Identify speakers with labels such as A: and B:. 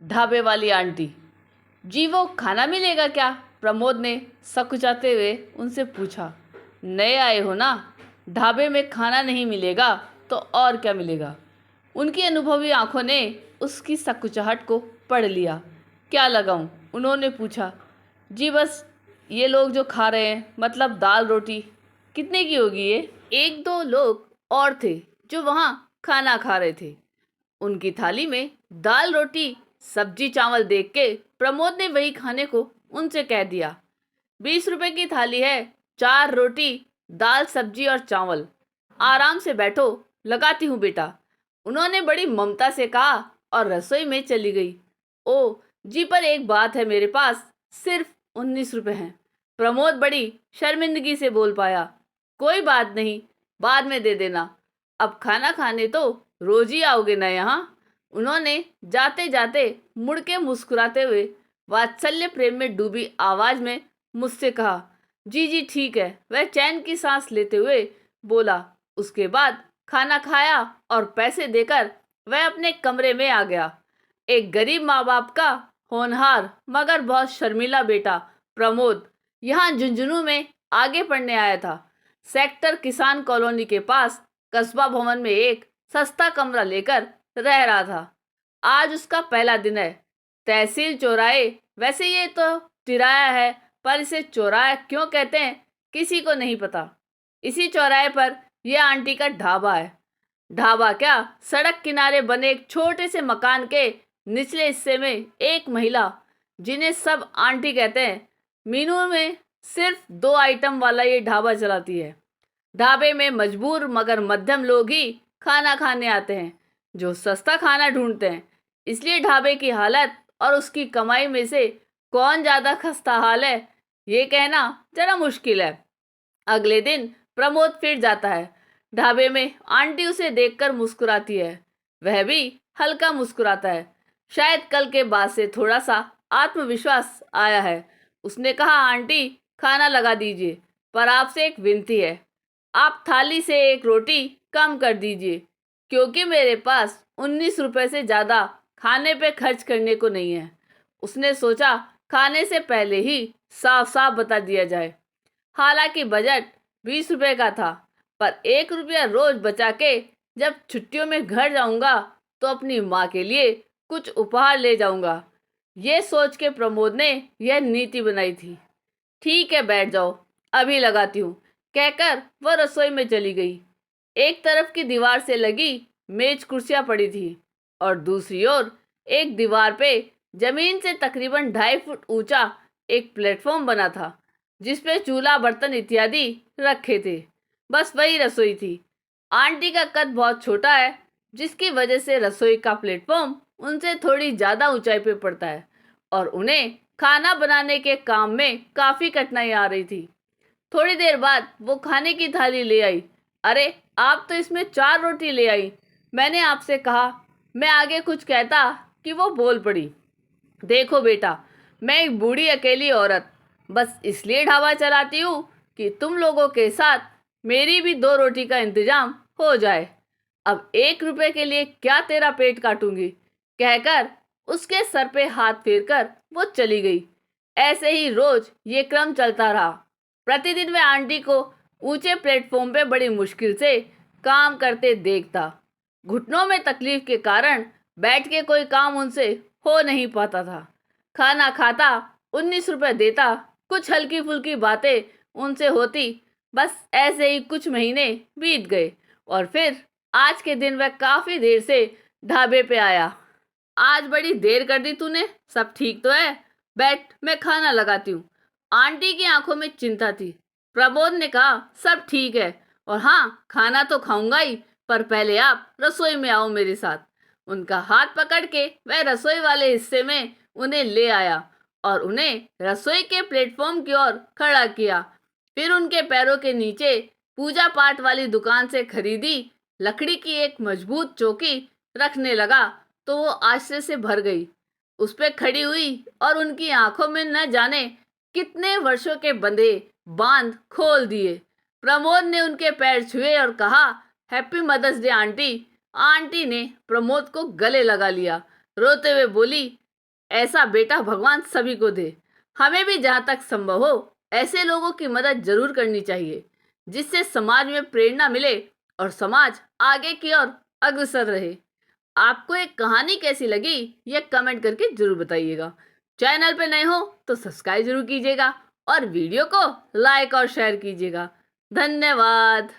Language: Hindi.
A: ढाबे वाली आंटी। जी वो खाना मिलेगा क्या? प्रमोद ने सकुचाते हुए उनसे पूछा। नए आए हो ना, ढाबे में खाना नहीं मिलेगा तो और क्या मिलेगा? उनकी अनुभवी आंखों ने उसकी सकुचाहट को पढ़ लिया। क्या लगाऊं? उन्होंने पूछा। जी बस ये लोग जो खा रहे हैं, मतलब दाल रोटी। कितने की होगी ये? एक दो लोग और थे जो वहाँ खाना खा रहे थे। उनकी थाली में दाल रोटी सब्जी चावल देख के प्रमोद ने वही खाने को उनसे कह दिया। 20 रुपए की थाली है, 4 रोटी, दाल सब्जी और चावल। आराम से बैठो, लगाती हूँ बेटा, उन्होंने बड़ी ममता से कहा और रसोई में चली गई। ओ जी, पर एक बात है, मेरे पास सिर्फ 19 रुपए हैं। प्रमोद बड़ी शर्मिंदगी से बोल पाया। कोई बात नहीं, बाद में दे देना, अब खाना खाने तो रोज ही आओगे ना यहाँ। उन्होंने जाते जाते मुड़ के मुस्कुराते हुए वात्सल्य प्रेम में डूबी आवाज में मुझसे कहा। जी जी ठीक है, वह चैन की सांस लेते हुए बोला। उसके बाद खाना खाया और पैसे देकर वह अपने कमरे में आ गया। एक गरीब माँ बाप का होनहार मगर बहुत शर्मीला बेटा प्रमोद यहाँ झुंझुनू में आगे पढ़ने आया था। सेक्टर किसान कॉलोनी के पास कस्बा भवन में एक सस्ता कमरा लेकर रह रहा था। आज उसका पहला दिन है। तहसील चौराहे, वैसे ये तो तिराया है, पर इसे चौराहा क्यों कहते हैं किसी को नहीं पता। इसी चौराहे पर यह आंटी का ढाबा है। ढाबा क्या, सड़क किनारे बने एक छोटे से मकान के निचले हिस्से में एक महिला, जिन्हें सब आंटी कहते हैं, मीनू में सिर्फ 2 आइटम वाला ये ढाबा चलाती है। ढाबे में मजबूर मगर मध्यम लोग ही खाना खाने आते हैं, जो सस्ता खाना ढूंढते हैं। इसलिए ढाबे की हालत और उसकी कमाई में से कौन ज़्यादा खस्ता हाल है, ये कहना जरा मुश्किल है। अगले दिन प्रमोद फिर जाता है। ढाबे में आंटी उसे देखकर मुस्कुराती है। वह भी हल्का मुस्कुराता है। शायद कल के बाद से थोड़ा सा आत्मविश्वास आया है। उसने कहा, आंटी खाना लगा दीजिए, पर आपसे एक विनती है, आप थाली से एक रोटी कम कर दीजिए, क्योंकि मेरे पास 19 रुपए से ज़्यादा खाने पे खर्च करने को नहीं है। उसने सोचा खाने से पहले ही साफ साफ बता दिया जाए। हालांकि बजट 20 रुपए का था, पर 1 रुपया रोज बचा के जब छुट्टियों में घर जाऊंगा तो अपनी माँ के लिए कुछ उपहार ले जाऊंगा। ये सोच के प्रमोद ने यह नीति बनाई थी। ठीक है, बैठ जाओ, अभी लगाती हूँ, कहकर वह रसोई में चली गई। एक तरफ की दीवार से लगी मेज कुर्सियाँ पड़ी थी और दूसरी ओर एक दीवार पे जमीन से तकरीबन 2.5 फुट ऊंचा एक प्लेटफॉर्म बना था, जिसपे चूल्हा बर्तन इत्यादि रखे थे। बस वही रसोई थी। आंटी का कद बहुत छोटा है, जिसकी वजह से रसोई का प्लेटफॉर्म उनसे थोड़ी ज़्यादा ऊंचाई पे पड़ता है और उन्हें खाना बनाने के काम में काफ़ी कठिनाई आ रही थी। थोड़ी देर बाद वो खाने की थाली ले आई। अरे, आप तो इसमें 4 रोटी ले आई। मैंने आपसे कहा। मैं आगे कुछ कहता कि वो बोल पड़ी। देखो बेटा, मैं एक बूढ़ी अकेली औरत बस इसलिए ढाबा चलाती हूँ कि तुम लोगों के साथ मेरी भी 2 रोटी का इंतजाम हो जाए। अब 1 रुपए के लिए क्या तेरा पेट काटूंगी, कहकर उसके सर पे हाथ फेरकर वो चली गई। ऐसे ही रोज ये क्रम चलता रहा। प्रतिदिन मैं आंटी को ऊंचे प्लेटफॉर्म पे बड़ी मुश्किल से काम करते देखता। घुटनों में तकलीफ के कारण बैठ के कोई काम उनसे हो नहीं पाता था। खाना खाता, 19 रुपए देता, कुछ हल्की फुल्की बातें उनसे होती। बस ऐसे ही कुछ महीने बीत गए और फिर आज के दिन वह काफ़ी देर से ढाबे पे आया। आज बड़ी देर कर दी तूने, सब ठीक तो है? बैठ, मैं खाना लगाती हूँ। आंटी की आंखों में चिंता थी। प्रबोध ने कहा, सब ठीक है, और हाँ, खाना तो खाऊंगा ही, पर पहले आप रसोई में आओ मेरे साथ। उनका हाथ पकड़ के वह रसोई वाले हिस्से में उन्हें ले आया और उन्हें रसोई के प्लेटफॉर्म की ओर खड़ा किया। फिर उनके पैरों के नीचे पूजा पाठ वाली दुकान से खरीदी लकड़ी की एक मजबूत चौकी रखने लगा तो वो आश्चर्य से भर गई। उस पे खड़ी हुई और उनकी आंखों में न जाने कितने वर्षों के बंधे बांध खोल दिए। प्रमोद ने उनके पैर छुए और कहा, happy mother's day aunty. Aunty ने प्रमोद को गले लगा लिया। रोते हुए बोली, ऐसा बेटा भगवान सभी को दे। हमें भी जहाँ तक संभव हो ऐसे लोगों की मदद जरूर करनी चाहिए, जिससे समाज में प्रेरणा मिले और समाज आगे की ओर अग्रसर रहे। आपको एक कहानी कैसी लगी ये कमेंट करके जरूर बताइएगा। चैनल पे नए हो तो सब्सक्राइब जरूर कीजिएगा और वीडियो को लाइक और शेयर कीजिएगा। धन्यवाद।